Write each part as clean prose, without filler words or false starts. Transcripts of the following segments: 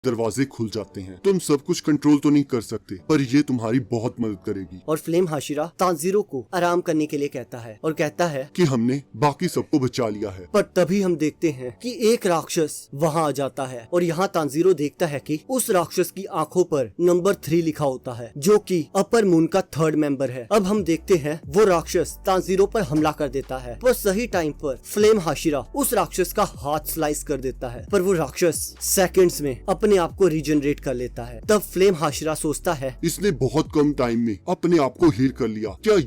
दरवाजे खुल जाते हैं। तुम सब कुछ कंट्रोल तो नहीं कर सकते, पर ये तुम्हारी बहुत मदद करेगी। और फ्लेम हाशिरा तांजीरो को आराम करने के लिए कहता है और कहता है कि हमने बाकी सबको बचा लिया है। पर तभी हम देखते हैं कि एक राक्षस वहाँ आ जाता है और यहाँ तांजीरो देखता है कि उस राक्षस की आंखों पर नंबर 3 लिखा होता है, जो कि अपर मून का 3rd मेंबर है। अब हम देखते हैं वो राक्षस तांजीरो पर हमला कर देता है, पर सही टाइम पर फ्लेम हाशिरा उस राक्षस का हाथ स्लाइस कर देता है, पर वो राक्षस सेकंड्स में अपने आप को रीजनरेट कर लेता है। तब फ्लेम हाशिरा सोचता है इसने बहुत कम टाइम में अपने आप को हील कर लिया। क्या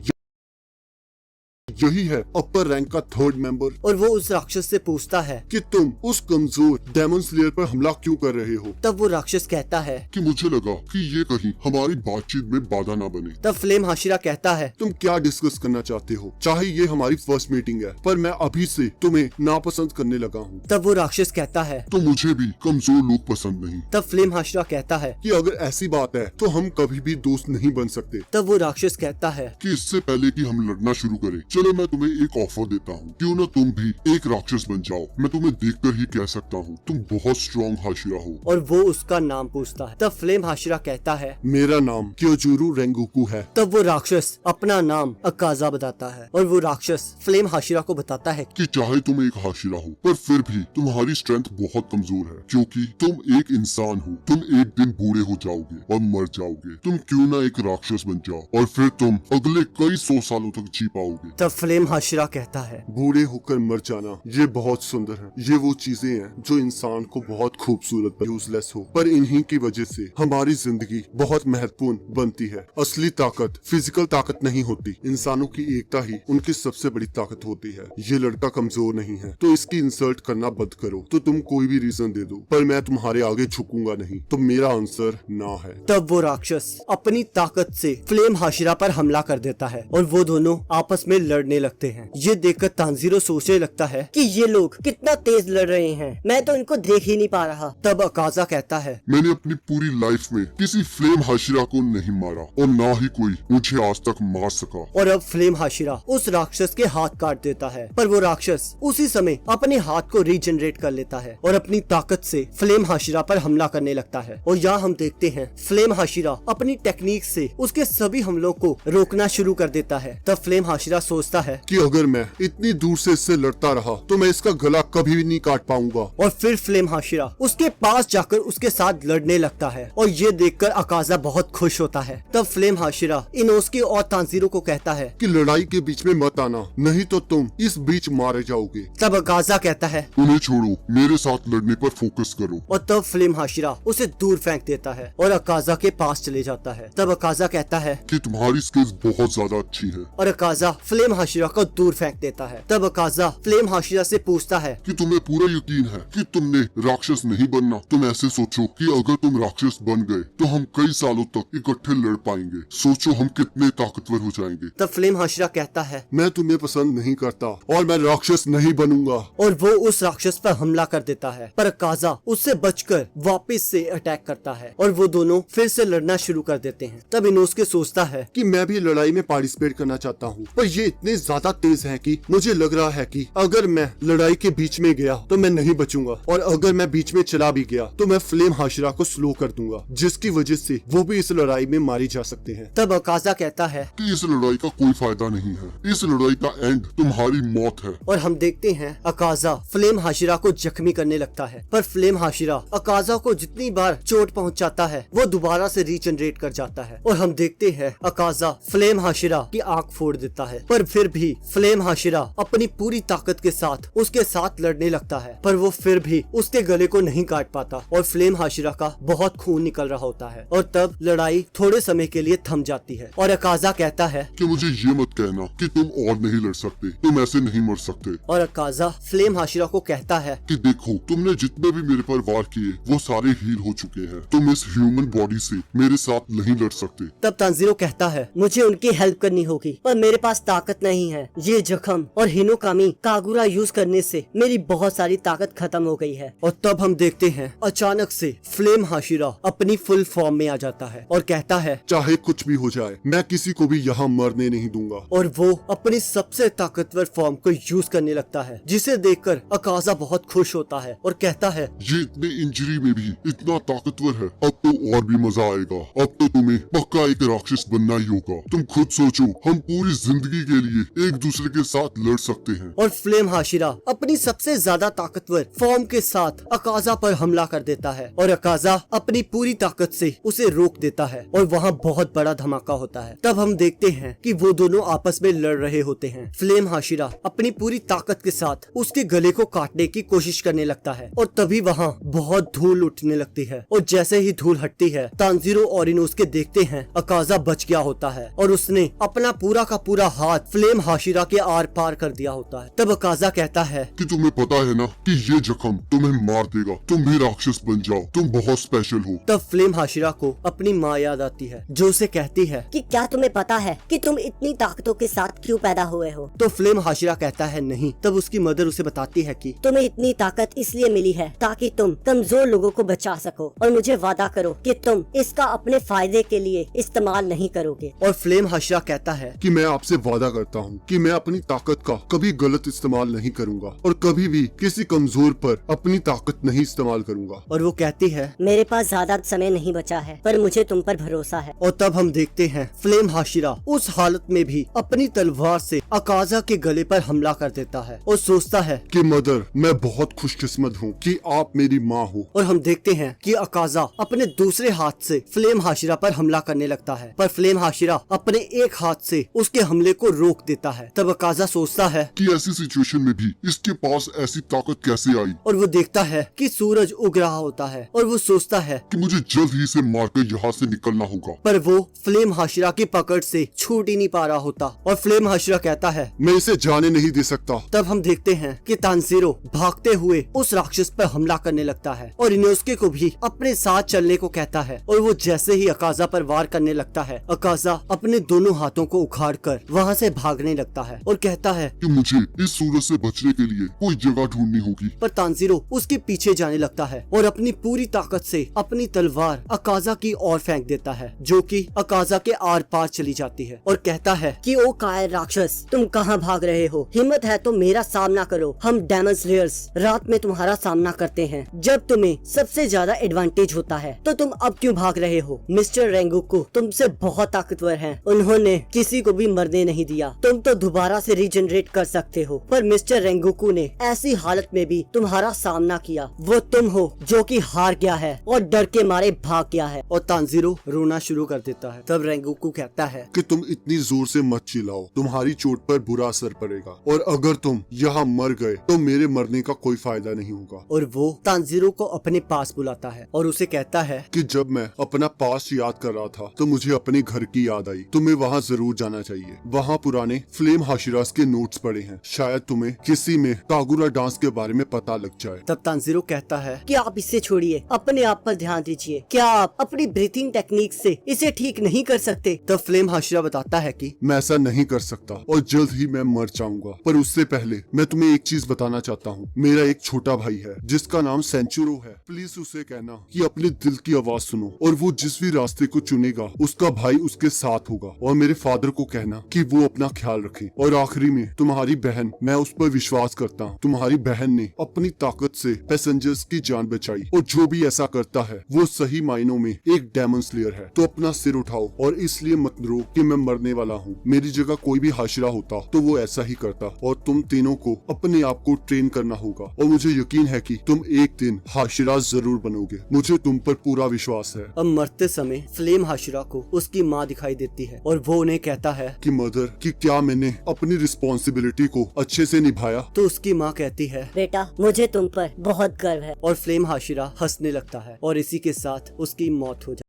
यही है अपर रैंक का 3rd मेंबर? और वो उस राक्षस से पूछता है कि तुम उस कमजोर डेमन स्लेयर पर हमला क्यों कर रहे हो? तब वो राक्षस कहता है कि मुझे लगा कि ये कहीं हमारी बातचीत में बाधा ना बने। तब फ्लेम हाशिरा कहता है तुम क्या डिस्कस करना चाहते हो? चाहे ये हमारी फर्स्ट मीटिंग है, पर मैं अभी से तुम्हें नापसंद करने लगा हूँ। तब वो राक्षस कहता है तो मुझे भी कमजोर लोग पसंद नहीं। तब फ्लेम हाशिरा कहता है कि अगर ऐसी बात है तो हम कभी भी दोस्त नहीं बन सकते। तब वो राक्षस कहता है कि इससे पहले कि हम लड़ना शुरू करें, चलो मैं तुम्हें एक ऑफर देता हूँ, क्यों ना तुम भी एक राक्षस बन जाओ। मैं तुम्हें देखकर ही कह सकता हूँ तुम बहुत स्ट्रॉन्ग हाशिरा हो। और वो उसका नाम पूछता है। तब फ्लेम हाशिरा कहता है मेरा नाम क्योजूरू रेंगोकू है। तब वो राक्षस अपना नाम अकाजा बताता है और वो राक्षस फ्लेम हाशिरा को बताता है कि चाहे तुम एक हाशिरा हो, पर फिर भी तुम्हारी स्ट्रेंथ बहुत कमजोर है, क्योंकि तुम एक इंसान हो। तुम एक दिन बूढ़े हो जाओगे और मर जाओगे। तुम क्यों ना एक राक्षस बन जाओ और फिर तुम अगले कई 100 सालों तक जी पाओगे। तब फ्लेम हाशिरा कहता है बूढ़े होकर मर जाना ये बहुत सुंदर है। ये वो चीजें हैं जो इंसान को बहुत खूबसूरत यूजलेस हो, पर इन्हीं की वजह से हमारी जिंदगी बहुत महत्वपूर्ण बनती है। असली ताकत फिजिकल ताकत नहीं होती, इंसानों की एकता ही उनकी सबसे बड़ी ताकत होती है। ये लड़का कमजोर नहीं है तो इसकी इंसल्ट करना बंद करो। तो तुम कोई भी रीजन दे दो, पर मैं तुम्हारे आगे झुकूंगा नहीं। तो मेरा आंसर ना है। तब वो राक्षस अपनी ताकत से फ्लेम हाशिरा पर हमला कर देता है और वो दोनों आपस में लड़ने लगते हैं। ये देखकर तांजीरो सोचने लगता है कि ये लोग कितना तेज लड़ रहे हैं, मैं तो इनको देख ही नहीं पा रहा। तब अकाजा कहता है मैंने अपनी पूरी लाइफ में किसी फ्लेम हाशिरा को नहीं मारा और ना ही कोई मुझे आज तक मार सका। और अब फ्लेम हाशिरा उस राक्षस के हाथ काट देता है, पर वो राक्षस उसी समय अपने हाथ को रीजनरेट कर लेता है और अपनी ताकत से फ्लेम हाशिरा पर हमला करने लगता है। और यहाँ हम देखते हैं फ्लेम हाशिरा अपनी टेक्निक से उसके सभी हमलों को रोकना शुरू कर देता है। तब फ्लेम हाशिरा सोचता है कि अगर मैं इतनी दूर से इससे लड़ता रहा तो मैं इसका गला कभी भी नहीं काट पाऊंगा। और फिर फ्लेम हाशिरा उसके पास जाकर उसके साथ लड़ने लगता है और ये देखकर अकाजा बहुत खुश होता है। तब फ्लेम हाशिरा इनोस्की और तांजीरो को कहता है कि लड़ाई के बीच में मत आना, नहीं तो तुम इस बीच मारे जाओगे। तब अकाजा कहता है उन्हें छोड़ो, मेरे साथ लड़ने पर फोकस करो। और तब फ्लेम हाशिरा उसे दूर फेंक देता है और अकाजा के पास चले जाता है। तब अकाजा कहता है कि तुम्हारी स्किल्स बहुत ज्यादा अच्छी है। और अकाजा फ्लेम हाशिरा को दूर फेंक देता है। तब अकाजा फ्लेम हाशिरा से पूछता है कि तुम्हें पूरा यकीन है कि तुमने राक्षस नहीं बनना? तुम ऐसे सोचो कि अगर तुम राक्षस बन गए तो हम कई सालों तक इकट्ठे लड़ पाएंगे। सोचो हम कितने ताकतवर हो जाएंगे। तब फ्लेम हाशिरा कहता है मैं तुम्हें पसंद नहीं करता और मैं राक्षस नहीं बनूंगा। और वो उस राक्षस पर हमला कर देता है, पर अकाजा उससे बचकर वापस से अटैक करता है और वो दोनों फिर से लड़ना शुरू कर देते हैं। तब इनोस्के सोचता है कि मैं भी लड़ाई में पार्टिसिपेट करना चाहता हूँ, पर ये इतने ज्यादा तेज है कि मुझे लग रहा है कि अगर मैं लड़ाई के बीच में गया तो मैं नहीं बचूंगा, और अगर मैं बीच में चला भी गया तो मैं फ्लेम हाशिरा को स्लो कर दूंगा, जिसकी वजह से वो भी इस लड़ाई में मारी जा सकते हैं। तब अकाजा कहता है कि इस लड़ाई का कोई फायदा नहीं है, इस लड़ाई का एंड तुम्हारी मौत है। और हम देखते हैं अकाजा फ्लेम हाशिरा को जख्मी करने लगता है, पर फ्लेम हाशिरा अकाजा को जितनी बार चोट पहुंचाता है वो दोबारा से रीजनरेट कर जाता है। और हम देखते हैं अकाजा फ्लेम हाशिरा की आंख फोड़ देता है, पर फिर भी फ्लेम हाशिरा अपनी पूरी ताकत के साथ उसके साथ लड़ने लगता है, पर वो फिर भी उसके गले को नहीं काट पाता और फ्लेम हाशिरा का बहुत खून निकल रहा होता है। और तब लड़ाई थोड़े समय के लिए थम जाती है और अकाजा कहता है कि मुझे ये मत कहना कि तुम और नहीं लड़ सकते, तुम ऐसे नहीं मर सकते। और अकाजा फ्लेम हाशिरा को कहता है कि देखो, तुमने जितने भी मेरे पर वार किए वो सारे हील हो चुके हैं, तुम इस ह्यूमन बॉडी से मेरे साथ नहीं लड़ सकते। तब तांजीरो कहता है मुझे उनकी हेल्प करनी होगी, पर मेरे पास ताकत ताकत नहीं है। ये जख्म और हिनोकामी कागुरा यूज करने से मेरी बहुत सारी ताकत खत्म हो गई है। और तब हम देखते हैं अचानक से फ्लेम हाशिरा अपनी फुल फॉर्म में आ जाता है और कहता है चाहे कुछ भी हो जाए मैं किसी को भी यहाँ मरने नहीं दूंगा। और वो अपनी सबसे ताकतवर फॉर्म को यूज करने लगता है, जिसे देखकर अकाजा बहुत खुश होता है और कहता है ये इतने इंजरी में भी इतना ताकतवर है, अब तो और भी मजा आएगा। अब तो तुम्हें पक्का एक राक्षस बनना ही होगा। तुम खुद सोचो, हम पूरी जिंदगी के लिए एक दूसरे के साथ लड़ सकते हैं। और फ्लेम हाशिरा अपनी सबसे ज्यादा ताकतवर फॉर्म के साथ अकाजा पर हमला कर देता है और अकाजा अपनी पूरी ताकत से उसे रोक देता है और वहाँ बहुत बड़ा धमाका होता है। तब हम देखते हैं कि वो दोनों आपस में लड़ रहे होते हैं। फ्लेम हाशिरा अपनी पूरी ताकत के साथ उसके गले को काटने की कोशिश करने लगता है और तभी वहाँ बहुत धूल उठने लगती है और जैसे ही धूल हटती है तांजीरो और इनोसके देखते हैं अकाजा बच गया होता है और उसने अपना पूरा का पूरा हाथ फ्लेम हाशिरा के आर पार कर दिया होता है। तब अकाजा कहता है कि तुम्हें पता है ना कि ये जख्म तुम्हें मार देगा, तुम भी राक्षस बन जाओ, तुम बहुत स्पेशल हो। तब फ्लेम हाशिरा को अपनी माँ याद आती है जो उसे कहती है कि क्या तुम्हें पता है कि तुम इतनी ताकतों के साथ क्यों पैदा हुए हो? तो फ्लेम हाशिरा कहता है नहीं। तब उसकी मदर उसे बताती है कि तुम्हें इतनी ताकत इसलिए मिली है ताकि तुम कमजोर लोगों को बचा सको, और मुझे वादा करो कि तुम इसका अपने फायदे के लिए इस्तेमाल नहीं करोगे। और फ्लेम हाशिरा कहता है कि मैं आपसे वादा करता हूँ कि मैं अपनी ताकत का कभी गलत इस्तेमाल नहीं करूँगा और कभी भी किसी कमजोर पर अपनी ताकत नहीं इस्तेमाल करूँगा। और वो कहती है मेरे पास ज्यादा समय नहीं बचा है, पर मुझे तुम पर भरोसा है। और तब हम देखते हैं फ्लेम हाशिरा उस हालत में भी अपनी तलवार से अकाजा के गले पर हमला कर देता है और सोचता है कि मदर मैं बहुत खुशकिस्मत हूँ कि आप मेरी माँ हो। और हम देखते हैं कि अकाजा अपने दूसरे हाथ से फ्लेम हाशिरा पर हमला करने लगता है, पर फ्लेम हाशिरा अपने एक हाथ से उसके हमले को रोक देता है। तब अकाजा सोचता है कि ऐसी सिचुएशन में भी इसके पास ऐसी ताकत कैसे आई। और वो देखता है कि सूरज उग रहा होता है और वो सोचता है कि मुझे जल्द ही से मारकर यहाँ से निकलना होगा, पर वो फ्लेम हाशिरा की पकड़ से छूट ही नहीं पा रहा होता। और फ्लेम हाशिरा कहता है मैं इसे जाने नहीं दे सकता। तब हम देखते हैं कि तांजीरो भागते हुए उस राक्षस पर हमला करने लगता है और इनोस्के को भी अपने साथ चलने को कहता है। और वो जैसे ही अकाजा पर वार करने लगता है अकाजा अपने दोनों हाथों को उखाड़कर वहाँ से भागने लगता है और कहता है कि मुझे इस सूरज से बचने के लिए कोई जगह ढूंढनी होगी। पर तांजीरो उसके पीछे जाने लगता है और अपनी पूरी ताकत से अपनी तलवार अकाजा की ओर फेंक देता है, जो कि अकाजा के आर पार चली जाती है और कहता है कि ओ कायर राक्षस, तुम कहाँ भाग रहे हो? हिम्मत है तो मेरा सामना करो, हम डेमन स्लेयर्स रात में तुम्हारा सामना करते हैं। जब तुम्हें सबसे ज्यादा एडवांटेज होता है तो तुम अब क्यों भाग रहे हो? मिस्टर रेंगुकू तुमसे बहुत ताकतवर हैं, उन्होंने किसी को भी मरने नहीं दिया। तुम तो दोबारा से रीजनरेट कर सकते हो, पर मिस्टर रेंगुकू ने ऐसी हालत में भी तुम्हारा सामना किया। वो तुम हो जो कि हार गया है और डर के मारे भाग गया है। और तांजीरो रोना शुरू कर देता है। तब रेंगुकू कहता है कि तुम इतनी जोर से मत चिल्लाओ, तुम्हारी चोट पर बुरा असर पड़ेगा और अगर तुम यहाँ मर गए तो मेरे मरने का कोई फायदा नहीं होगा। और वो तांजीरो को अपने पास बुलाता है और उसे कहता है कि जब मैं अपना पास्ट याद कर रहा था तो मुझे अपने घर की याद आई। तुम्हें वहाँ जरूर जाना चाहिए, वहाँ पुराने फ्लेम हाशिरास के नोट्स पड़े हैं, शायद तुम्हें किसी में कागुरा डांस के बारे में पता लग जाए। तब तांजीरो कहता है कि आप इसे छोड़िए, अपने आप पर ध्यान दीजिए। क्या आप अपनी ब्रीथिंग टेक्निक से इसे ठीक नहीं कर सकते? तब फ्लेम हाशिरा बताता है कि मैं ऐसा नहीं कर सकता और जल्द ही मैं मर जाऊंगा, पर उससे पहले मैं तुम्हें एक चीज बताना चाहता हूँ। मेरा एक छोटा भाई है जिसका नाम सेंचुरो है, प्लीज उसे कहना कि अपने दिल की आवाज सुनो और वो जिस भी रास्ते को चुनेगा उसका भाई उसके साथ होगा। और मेरे फादर को कहना कि वो अपना ख्याल रखे। और आखिरी में तुम्हारी बहन, मैं उस पर विश्वास करता हूँ। तुम्हारी बहन ने अपनी ताकत से पैसेंजर्स की जान बचाई और जो भी ऐसा करता है वो सही मायनों में एक डेमन स्लेयर है। तो अपना सिर उठाओ और इसलिए मत रो कि मैं मरने वाला हूँ। मेरी जगह कोई भी हाशिरा होता तो वो ऐसा ही करता और तुम तीनों को अपने आप को ट्रेन करना होगा और मुझे यकीन है कि तुम एक दिन हाशिरा जरूर बनोगे। मुझे तुम पर पूरा विश्वास है। अब मरते समय फ्लेम हाशिरा को उसकी माँ दिखाई देती है और वो उन्हें कहता है कि मदर, कि क्या मैंने अपनी रिस्पॉन्सिबिलिटी को अच्छे से निभाया? तो उसकी माँ कहती है बेटा, मुझे तुम पर बहुत गर्व है। और फ्लेम हाशिरा हंसने लगता है और इसी के साथ उसकी मौत हो जाती है।